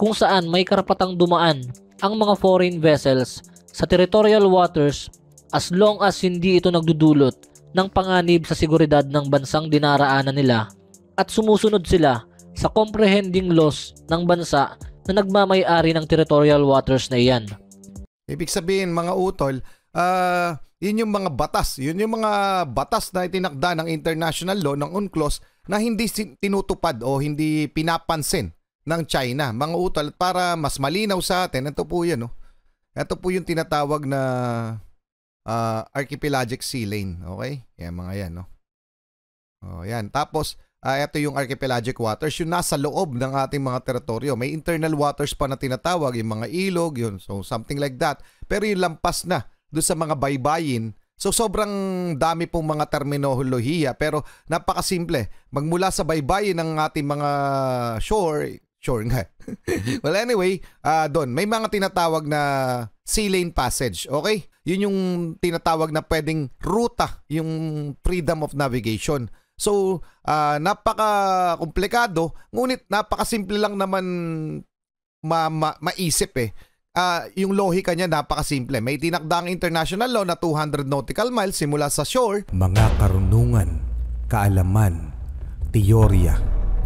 kung saan may karapatang dumaan ang mga foreign vessels sa territorial waters as long as hindi ito nagdudulot ng panganib sa seguridad ng bansang dinaraanan nila at sumusunod sila sa comprehending laws ng bansa na nagmamay-ari ng territorial waters na iyan. Ibig sabihin mga utol, yun yung mga batas. Yun yung mga batas na itinakda ng international law ng UNCLOS na hindi tinutupad o hindi pinapansin ng China. Mga utol, para mas malinaw sa atin, ito po yun. Ito po yung tinatawag na archipelagic sea lane. Okay? Yan mga yan. Yan. Tapos, ito yung archipelagic waters, yung nasa loob ng ating mga teritoryo. May internal waters pa na tinatawag, yung mga ilog, yun. So, something like that. Pero yung lampas na doon sa mga baybayin. So, sobrang dami pong mga terminolohiya. Pero napakasimple. Magmula sa baybayin ng ating mga shore nga. Well, anyway, doon, may mga tinatawag na sea lane passage. Okay? Yun yung tinatawag na pwedeng ruta, yung freedom of navigation. So, napaka-komplikado, ngunit napakasimple lang naman maisip eh. Yung lohika niya napakasimple. May tinakdang international law na 200 nautical miles simula sa shore. Mga karunungan, kaalaman, teorya,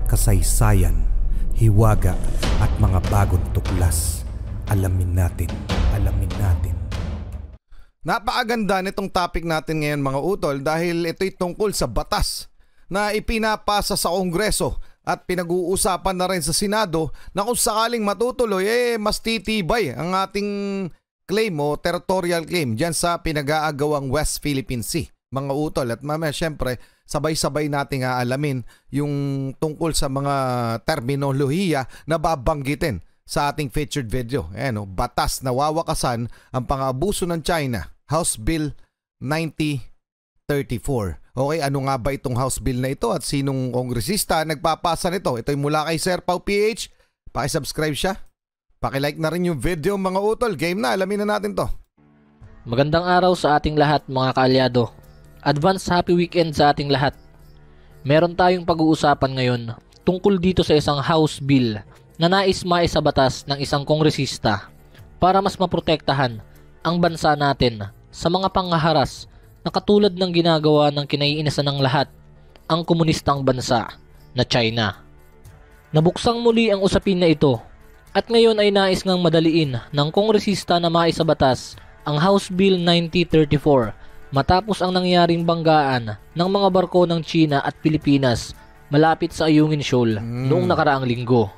kasaysayan, hiwaga at mga bagong tuklas. Alamin natin, alamin natin. Napakaganda nitong topic natin ngayon mga utol dahil ito'y tungkol sa batas na ipinapasa sa Kongreso at pinag-uusapan na rin sa Senado na kung sakaling matutuloy, mas titibay ang ating claim o territorial claim dyan sa pinag-aagawang West Philippine Sea, mga utol. At mamaya syempre, sabay-sabay nating aalamin yung tungkol sa mga terminolohiya na babanggitin sa ating featured video. Batas na wawakasan ang pang-abuso ng China, House Bill 9034. Okay, ano nga ba itong House Bill na ito at sinong kongresista nagpapasa nito? Ito'y mula kay Sir Pau PH. Paki-subscribe siya. Paki-like na rin yung video mga utol. Game na, alamin na natin to. Magandang araw sa ating lahat mga kaalyado. Advance happy weekend sa ating lahat. Meron tayong pag-uusapan ngayon tungkol dito sa isang House Bill na nais maisabatas ng isang kongresista para mas maprotektahan ang bansa natin sa mga panghaharas na katulad ng ginagawa ng kinaiinisan ng lahat, ang komunistang bansa na China. Nabuksang muli ang usapin na ito at ngayon ay nais ngang madaliin ng kongresista na maisabatas ang House Bill 9034 matapos ang nangyaring banggaan ng mga barko ng China at Pilipinas malapit sa Ayungin Shoal noong nakaraang linggo.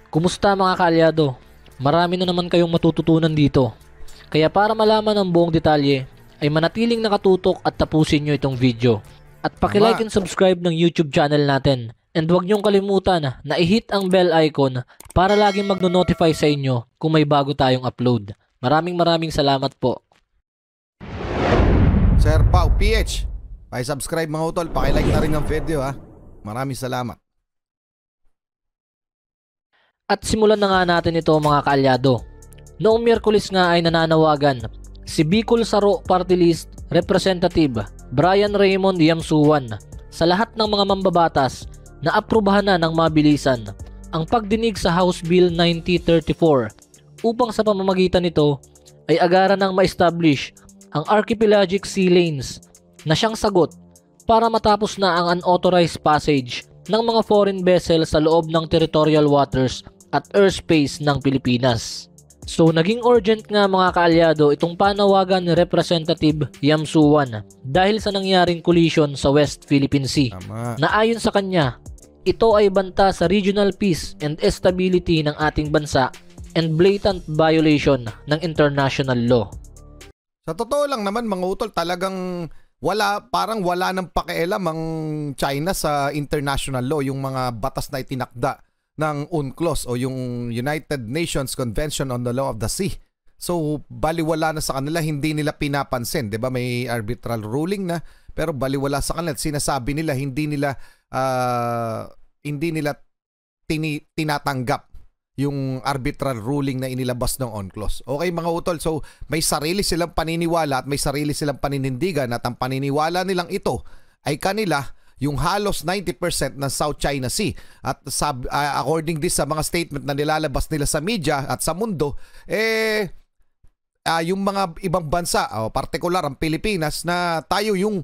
Kumusta mga kaalyado? Marami na naman kayong matututunan dito. Kaya para malaman ang buong detalye, ay manatiling nakatutok at tapusin nyo itong video. At paki-like and subscribe ng YouTube channel natin. And huwag nyong kalimutan na i-hit ang bell icon para laging magno-notify sa inyo kung may bago tayong upload. Maraming salamat po. Sir Pau PH, paki-subscribe mga utol, paki-like na rin ang video ha. Maraming salamat. At simulan na nga natin ito mga kaalyado. Noong Miyerkules nga ay nananawagan si Bicol Saro Party List Representative Brian Raymond Yamsuwan sa lahat ng mga mambabatas na aprubahan na ng mabilisan ang pagdinig sa House Bill 9034 upang sa pamamagitan nito ay agaran ng ma-establish ang archipelagic sea lanes na siyang sagot para matapos na ang unauthorized passage ng mga foreign vessels sa loob ng territorial waters at airspace ng Pilipinas. So naging urgent nga mga kaalyado itong panawagan ni Representative Yamsuwan dahil sa nangyaring collision sa West Philippine Sea. Na ayon sa kanya, ito ay banta sa regional peace and stability ng ating bansa and blatant violation ng international law. Sa totoo lang naman mga utol, talagang parang wala nang pakialam ang China sa international law, yung mga batas na itinakda ng UNCLOS o yung United Nations Convention on the Law of the Sea. So baliwala na sa kanila, hindi nila pinapansin, 'di ba? May arbitral ruling na pero baliwala sa kanila. Sinasabi nila hindi nila tinatanggap yung arbitral ruling na inilabas ng UNCLOS. Okay mga utol, so may sarili silang paniniwala at may sarili silang paninindigan at ang paniniwala nilang ito ay kanila yung halos 90% ng South China Sea. At according this sa mga statement na nilalabas nila sa media at sa mundo, yung mga ibang bansa, partikular ang Pilipinas, na tayo yung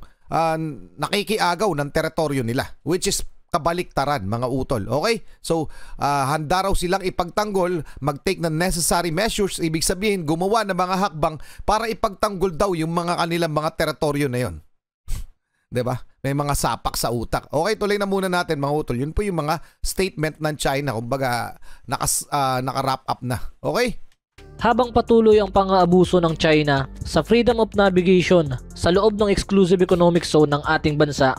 nakikiagaw ng teritoryo nila, which is kabaliktaran, mga utol. Okay? So, handa raw silang ipagtanggol, mag-take ng necessary measures, ibig sabihin, gumawa ng mga hakbang para ipagtanggol daw yung mga kanilang mga teritoryo na yon. 'Di ba? May mga sapak sa utak. Okay, tuloy na muna natin, mga utol. Yun po yung mga statement ng China, kumbaga naka-wrap up na. Okay? Habang patuloy ang pang-aabuso ng China sa freedom of navigation sa loob ng exclusive economic zone ng ating bansa,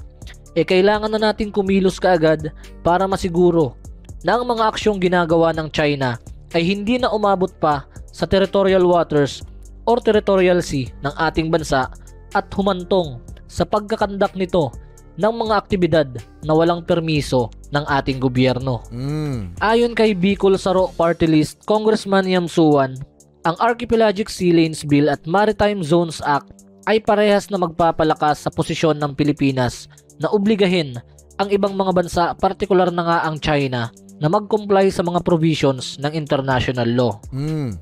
kailangan na natin kumilos kaagad para masiguro na ang mga aksyong ginagawa ng China ay hindi na umabot pa sa territorial waters or territorial sea ng ating bansa at humantong sa pagkakandak nito ng mga aktibidad na walang permiso ng ating gobyerno. Ayon kay Bicol Saro Party List Congressman Yam Suwan, ang Archipelagic Sea Lanes Bill at Maritime Zones Act ay parehas na magpapalakas sa posisyon ng Pilipinas na obligahin ang ibang mga bansa, partikular na nga ang China, na mag-comply sa mga provisions ng international law.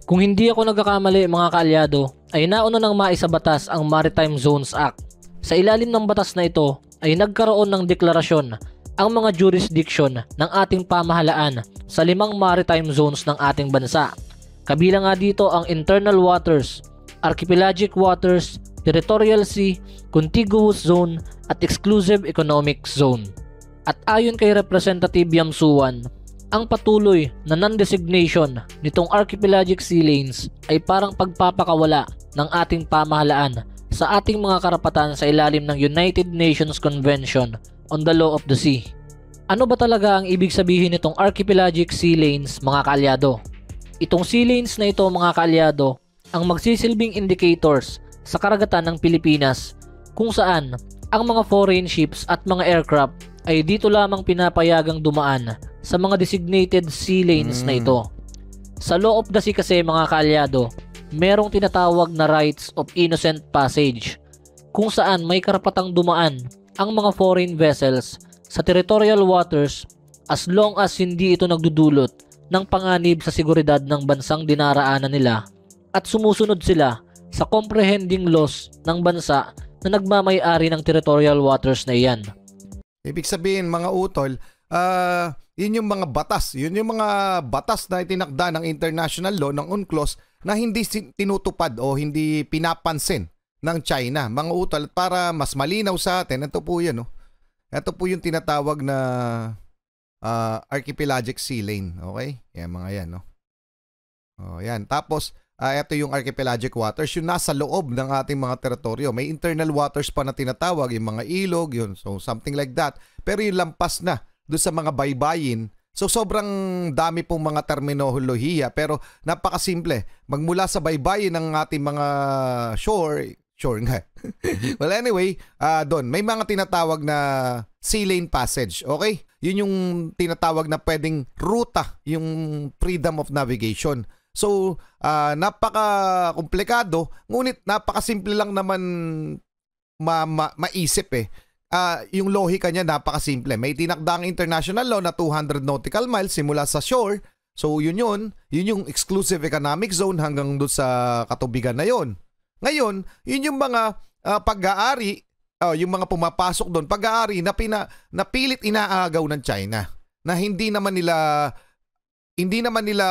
Kung hindi ako nagkakamali, mga kaalyado, ay nauna nang maisabatas ang Maritime Zones Act. Sa ilalim ng batas na ito ay nagkaroon ng deklarasyon ang mga jurisdiction ng ating pamahalaan sa 5 maritime zones ng ating bansa. Kabilang nga dito ang internal waters, archipelagic waters, territorial sea, contiguous zone, at exclusive economic zone. At ayon kay Representative Yam Suwan, ang patuloy na non-designation nitong archipelagic sea lanes ay parang pagpapakawala ng ating pamahalaan sa ating mga karapatan sa ilalim ng United Nations Convention on the Law of the Sea. Ano ba talaga ang ibig sabihin nitong archipelagic sea lanes, mga kaalyado? Itong sea lanes na ito, mga kaalyado, ang magsisilbing indicators sa karagatan ng Pilipinas kung saan ang mga foreign ships at mga aircraft ay dito lamang pinapayagang dumaan sa mga designated sea lanes na ito. Sa Law of the Sea kasi, mga kaalyado, merong tinatawag na rights of innocent passage kung saan may karapatang dumaan ang mga foreign vessels sa territorial waters as long as hindi ito nagdudulot ng panganib sa seguridad ng bansang dinaraanan nila at sumusunod sila sa comprehending laws ng bansa na nagmamay-ari ng territorial waters na iyan. Ibig sabihin, mga utol, yun yung mga batas. Yun yung mga batas na itinakda ng international law, ng UNCLOS, na hindi tinutupad o hindi pinapansin ng China. Mga utol, para mas malinaw sa atin, ito po yan. Ito po yung tinatawag na archipelagic sea lane. Okay? Yan, mga yan. Yan. Tapos, ito yung archipelagic waters, yung nasa loob ng ating mga teritoryo. May internal waters pa na tinatawag, yung mga ilog, yun. So, something like that. Pero yung lampas na doon sa mga baybayin. So, sobrang dami pong mga terminolohiya, pero napakasimple. Magmula sa baybayin ng ating mga shore nga. Well, anyway, doon, may mga tinatawag na sea lane passage, okay? Yun yung tinatawag na pwedeng ruta, yung freedom of navigation. So, napaka-komplikado, ngunit napakasimple lang naman maisip eh. Yung lohika niya napakasimple. May tinakdang international law na 200 nautical miles simula sa shore. So, yun yung exclusive economic zone hanggang doon sa katubigan na yun. Ngayon, yun yung mga pag-aari, yung mga pumapasok doon, pag-aari na pilit inaagaw ng China na hindi naman nila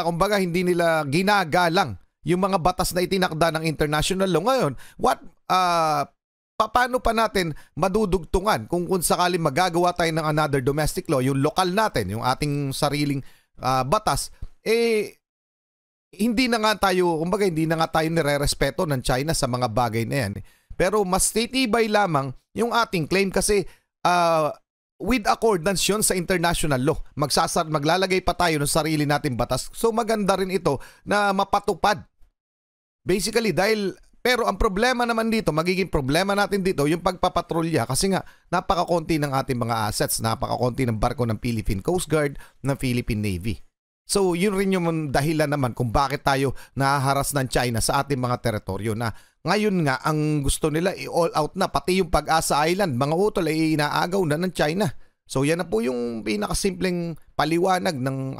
kumbaga hindi nila ginagalang yung mga batas na itinakda ng international law. Ngayon, paano pa natin madudugtungan kung sakaling magagawa tayo ng another domestic law, yung lokal natin, yung ating sariling batas, hindi na nga tayo nire-respeto ng China sa mga bagay na yan. Pero mas titibay lamang yung ating claim kasi with accordance yun sa international law. Maglalagay pa tayo ng sarili nating batas. So maganda rin ito na mapatupad. Basically, pero ang problema naman dito, magiging problema natin dito, yung pagpapatrolya kasi nga napakakonti ng ating mga assets, napakakonti ng barko ng Philippine Coast Guard, ng Philippine Navy. So yun rin yung dahilan naman kung bakit tayo nahaharas ng China sa ating mga teritoryo na ngayon nga ang gusto nila i-all out na pati yung Pag-asa Island, mga utol ay inaagaw na ng China. So yan na po yung pinakasimpleng paliwanag ng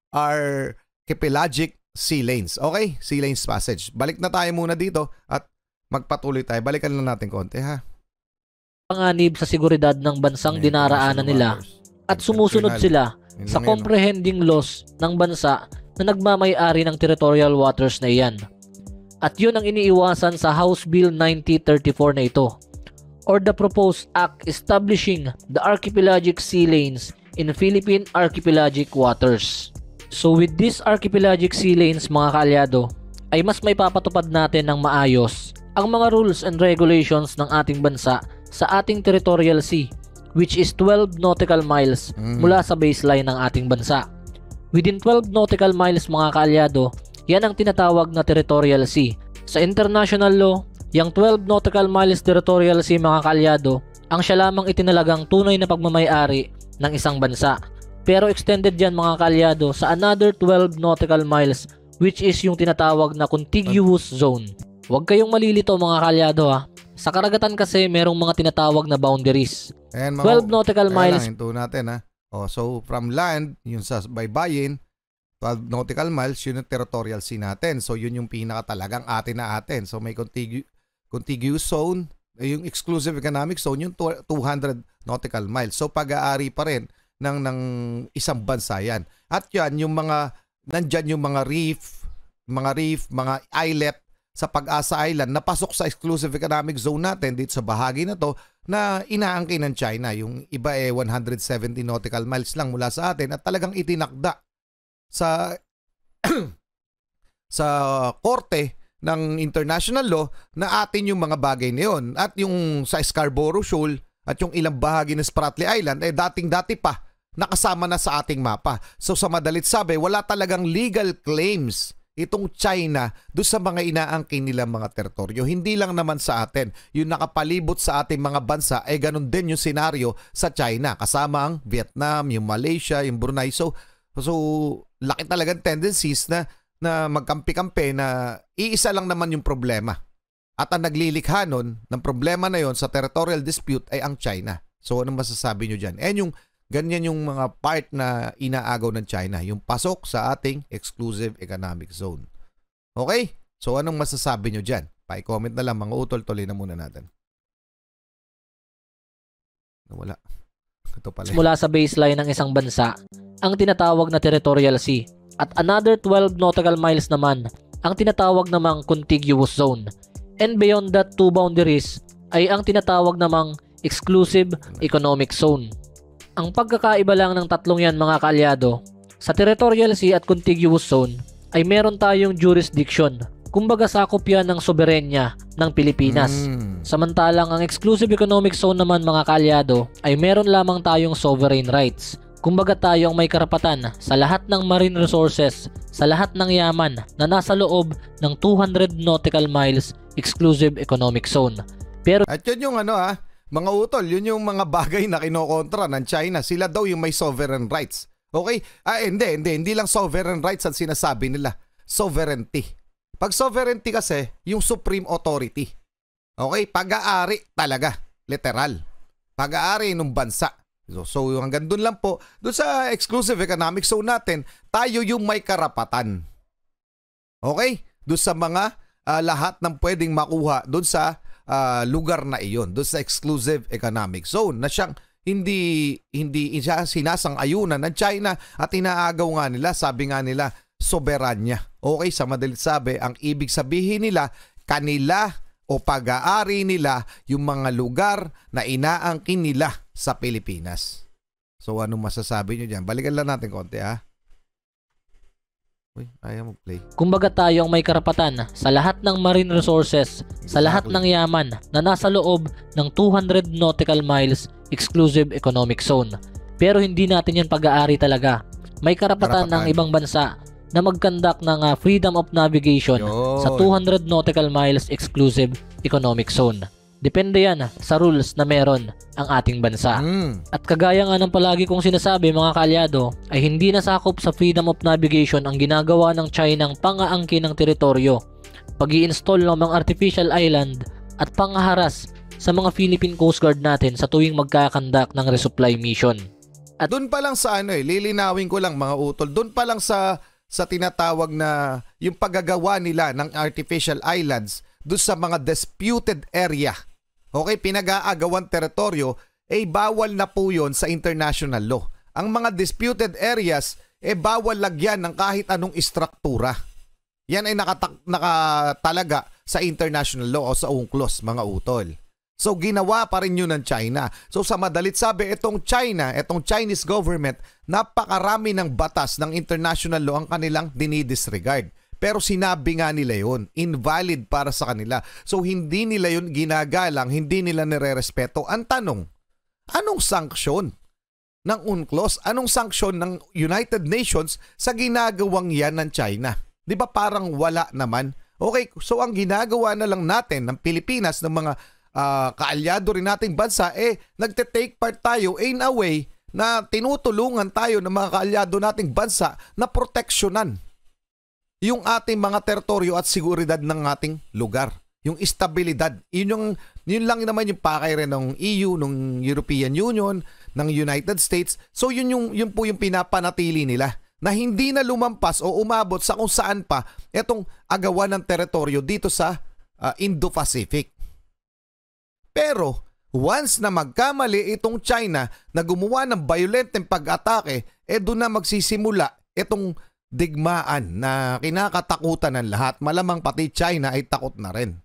archipelagic sea lanes. Okay? Sea lanes passage. Balik na tayo muna dito at magpatuloy tayo. Balikan lang natin konti ha. Panganib sa seguridad ng bansang dinaraanan nila at sumusunod sila sa comprehending laws ng bansa na nagmamay-ari ng territorial waters na iyan. At yun ang iniiwasan sa House Bill 9034 na ito, or the proposed act establishing the archipelagic sea lanes in Philippine archipelagic waters. So with these archipelagic sea lanes mga kaalyado, ay mas may papatupad natin ng maayos ang mga rules and regulations ng ating bansa sa ating territorial sea, which is 12 nautical miles mula sa baseline ng ating bansa. Within 12 nautical miles mga kaalyado, yan ang tinatawag na territorial sea. Sa international law, yung 12 nautical miles territorial sea mga kaalyado, ang siya lamang itinalagang tunay na pagmamay-ari ng isang bansa. Pero extended yan mga kaalyado sa another 12 nautical miles, which is yung tinatawag na contiguous zone. Huwag kayong malilito mga kaalyado ha. Sa karagatan kasi merong mga tinatawag na boundaries. 12 nautical miles. Hinto natin ha. So from land, yun sa baybayin, 12 nautical miles, yun yung territorial sea natin. So yun yung pinakatalagang atin na atin. So may contiguous zone, yung exclusive economic zone, yung 200 nautical miles. So pag-aari pa rin ng isang bansa yan. At yan, yung mga, nandyan yung mga reef, mga islet, sa Pag-asa Island na pasok sa exclusive economic zone natin dito sa bahagi na to na inaangkin ng China. Yung iba 170 nautical miles lang mula sa atin at talagang itinakda sa sa korte ng international law na atin yung mga bagay na yun. At yung sa Scarborough Shoal at yung ilang bahagi ng Spratly Island dating-dati pa nakasama na sa ating mapa. So sa madalit sabi, wala talagang legal claims itong China doon sa mga inaangkin nilang mga teritoryo. Hindi lang naman sa atin. Yung nakapalibot sa ating mga bansa ay ganun din yung senaryo sa China. Kasama ang Vietnam, yung Malaysia, yung Brunei. So laki talagang tendencies na magkampi-kampi na iisa lang naman yung problema. At ang naglilikha nun ng problema na yon sa territorial dispute ay ang China. So anong masasabi nyo dyan? Ganyan yung mga part na inaagaw ng China, yung pasok sa ating exclusive economic zone. Okay? So anong masasabi nyo dyan? Pa-comment na lang mga utol, tuloy na muna natin. Wala. Ito pala. Mula sa baseline ng isang bansa, ang tinatawag na territorial sea. At another 12 nautical miles naman, ang tinatawag namang contiguous zone. And beyond that two boundaries, ay ang tinatawag namang exclusive economic zone. Ang pagkakaiba lang ng tatlong yan mga kaalyado, sa territorial sea at contiguous zone ay meron tayong jurisdiction. Kumbaga sakop yan ng soberenya ng Pilipinas. Samantalang ang exclusive economic zone naman mga kaalyado ay meron lamang tayong sovereign rights. Kumbaga tayo ang may karapatan sa lahat ng marine resources, sa lahat ng yaman na nasa loob ng 200 nautical miles exclusive economic zone. Pero at yun yung mga utol, yun yung mga bagay na kinokontra ng China. Sila daw yung may sovereign rights. Okay? Hindi lang sovereign rights ang sinasabi nila. Sovereignty. Pag sovereignty kasi, yung supreme authority. Okay? Pag-aari talaga. Literal. Pag-aari ng bansa. So hanggang dun lang po. Dun sa exclusive economic zone natin, tayo yung may karapatan. Okay? Dun sa mga lahat ng pwedeng makuha dun sa lugar na iyon, doon sa exclusive economic zone na siyang hindi siya sinasang-ayunan ng China at inaagaw nga nila, sabi nga nila, soberanya. Okay, sa madalit sabi, ang ibig sabihin nila, kanila o pag-aari nila yung mga lugar na inaangkin nila sa Pilipinas. So anong masasabi nyo dyan? Balikan lang natin konti ha. Uy, ayaw mag-play. Kumbaga tayo ang may karapatan sa lahat ng marine resources, sa lahat ng yaman na nasa loob ng 200 nautical miles exclusive economic zone. Pero hindi natin yan pag-aari talaga. May karapatan ng ibang bansa na mag-conduct ng freedom of navigation sa 200 nautical miles exclusive economic zone. Depende yan sa rules na meron ang ating bansa. At kagaya nga ng palagi kong sinasabi mga kaalyado, ay hindi nasakop sa freedom of navigation ang ginagawa ng China ng pangaangkin ng teritoryo, pag-i-install ng mga artificial island at pangaharas sa mga Philippine Coast Guard natin sa tuwing magkakandak ng resupply mission. At doon pa lang sa lilinawin ko lang mga utol, doon pa lang sa tinatawag na yung paggagawa nila ng artificial islands doon sa mga disputed area. Okay, pinag-aagawan teritoryo, bawal na po yun sa international law. Ang mga disputed areas, bawal lagyan ng kahit anong istruktura. Yan ay nakatalaga sa international law o sa UNCLOS, mga utol. So, ginawa pa rin yun ng China. So, sa madalit sabi, itong Chinese government, napakarami ng batas ng international law ang kanilang dinidisregard. Pero sinabi nga nila yun, invalid para sa kanila. So hindi nila yun ginagalang, hindi nila nirerespeto. Ang tanong, anong sanksyon ng UNCLOS? Anong sanksyon ng United Nations sa ginagawang yan ng China? Di ba parang wala naman? Okay, so ang ginagawa na lang natin ng Pilipinas, ng mga kaalyado rin nating bansa, nagte-take part tayo in a way na tinutulungan tayo ng mga kaalyado nating bansa na proteksyonan yung ating mga teritoryo at seguridad ng ating lugar. Yung estabilidad. Yun lang naman yung pakay rin ng EU, ng European Union, ng United States. So yun po yung pinapanatili nila. Na hindi na lumampas o umabot sa kung saan pa itong agawan ng teritoryo dito sa Indo-Pacific. Pero once na magkamali itong China na gumawa ng violenteng pag-atake, doon na magsisimula itong digmaan na kinakatakutan ng lahat. Malamang pati China ay takot na rin.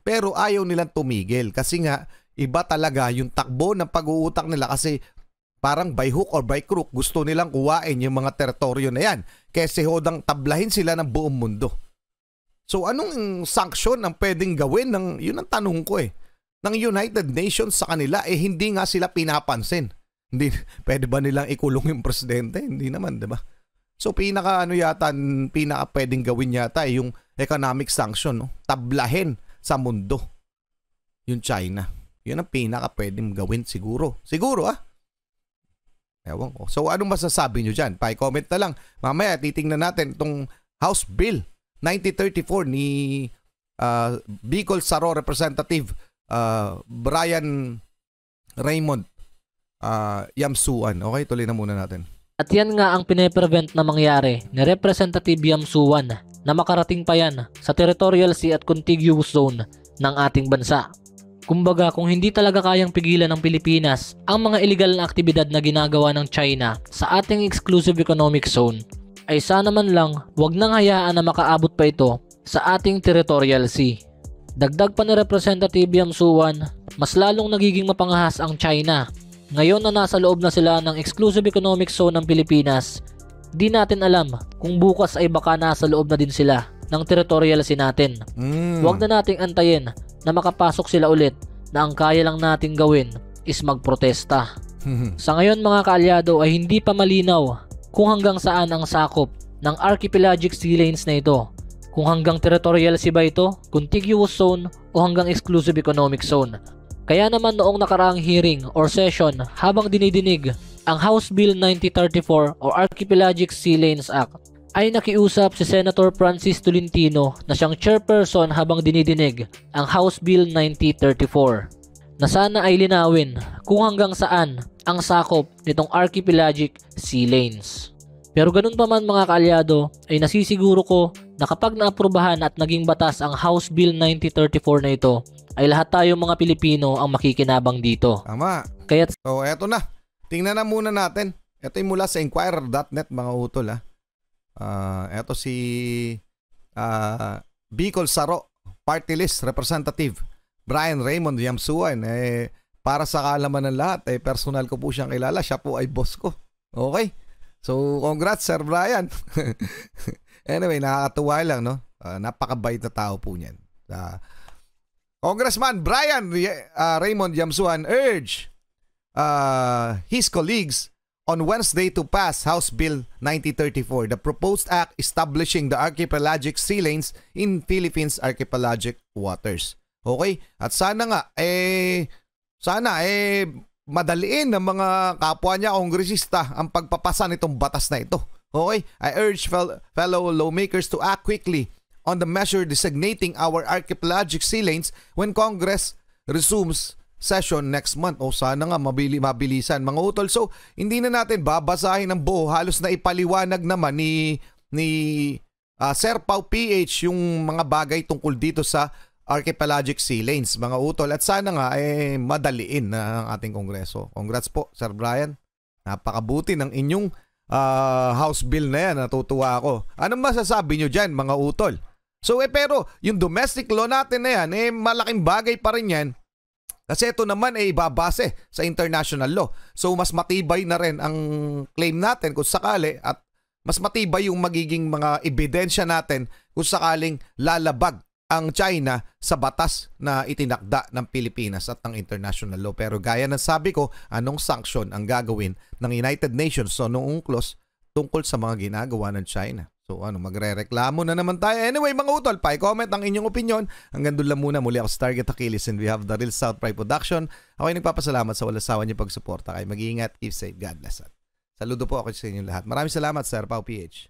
Pero ayaw nilang tumigil kasi nga iba talaga yung takbo ng pag-uutak nila kasi parang by hook or by crook gusto nilang kuwain yung mga teritoryo na yan kasi hodang tablahin sila ng buong mundo. So anong sanksyon ang pwedeng gawin yun ang tanong ko ng United Nations sa kanila hindi nga sila pinapansin. Hindi, pwede ba nilang ikulong yung presidente? Hindi naman, di ba? So pinaka pwedeng gawin yata yung economic sanction, no? Tablahin sa mundo yung China. Yun ang pinaka pwedeng gawin siguro. Siguro Ewan ko. So anong masasabi nyo dyan? Pa-comment na lang. Mamaya titingnan natin itong House Bill 9034 ni Bicol Saro Representative Brian Raymond Yamsuan. Okay, tuloy na muna natin. At yan nga ang pine-prevent na mangyari ni Representative Yamsuan na makarating pa yan sa territorial sea at contiguous zone ng ating bansa. Kumbaga kung hindi talaga kayang pigilan ng Pilipinas ang mga illegal na aktibidad na ginagawa ng China sa ating exclusive economic zone, ay sana man lang wag nang hayaan na makaabot pa ito sa ating territorial sea. Dagdag pa ni Representative Yamsuan, mas lalong nagiging mapangahas ang China. Ngayon na nasa loob na sila ng exclusive economic zone ng Pilipinas, di natin alam kung bukas ay baka nasa loob na din sila ng territorial sea natin. Huwag na nating antayin na makapasok sila ulit na ang kaya lang nating gawin is magprotesta. Sa ngayon mga kaalyado ay hindi pa malinaw kung hanggang saan ang sakop ng archipelagic sea lanes na ito. Kung hanggang territorial sea ba ito, contiguous zone o hanggang exclusive economic zone. Kaya naman noong nakaraang hearing or session habang dinidinig ang House Bill 9034 o Archipelagic Sea Lanes Act, ay nakiusap si Senator Francis Tolentino na siyang chairperson habang dinidinig ang House Bill 9034 na sana ay linawin kung hanggang saan ang sakop nitong Archipelagic Sea Lanes. Pero ganun pa man mga kaalyado ay nasisiguro ko na kapag naaprubahan at naging batas ang House Bill 9034 na ito, ay lahat tayo mga Pilipino ang makikinabang dito. Tama. Kaya't so eto na. Tingnan na muna natin. Ito yung mula sa Inquirer.net mga utol eto si Bicol Saro Party List Representative Brian Raymond Yamsuan. Para sa kaalaman ng lahat, personal ko po siyang kilala. Siya po ay boss ko. Okay? So congrats Sir Brian. Anyway, nakakatuwa lang, no? Napakabait na tao po niyan. Congressman Brian Raymond Yamsuan urged his colleagues on Wednesday to pass House Bill 9034, the proposed act establishing the archipelagic sea lanes in Philippines archipelagic waters. Okay? At sana nga, madaliin ng mga kapwa niya kongresista ang pagpapasa nitong batas na ito. Okay? I urge fellow lawmakers to act quickly on the measure designating our archipelagic sea lanes when Congress resumes session next month. O sana nga mabilisan mga utol. So, hindi na natin babasahin ng buo. Halos na ipaliwanag naman ni Sir Pau PH yung mga bagay tungkol dito sa archipelagic sea lanes, mga utol. At sana nga madaliin na ang ating Kongreso. Congrats po, Sir Brian. Napakabuti ng inyong House Bill na yan. Natutuwa ako. Anong masasabi nyo dyan, mga utol? So pero yung domestic law natin na yan, malaking bagay pa rin yan. Kasi ito naman ibabase sa international law. So mas matibay na rin ang claim natin kung sakali at mas matibay yung magiging mga ebidensya natin kung sakaling lalabag ang China sa batas na itinakda ng Pilipinas at ng international law. Pero gaya ng sabi ko, anong sanction ang gagawin ng United Nations o noong UNCLOS tungkol sa mga ginagawa ng China? So magrereklamo na naman tayo. Anyway, mga utol, pa-comment ang inyong opinion. Hanggang doon lang muna. Muli ako sa Target Achilles and we have the Real South Pride Production. Ako ay nagpapasalamat sa walang sawa niyo pagsuporta. Kayo mag-iingat, keep safe, God bless. Saludo po ako sa inyong lahat. Maraming salamat, Sir Pau PH.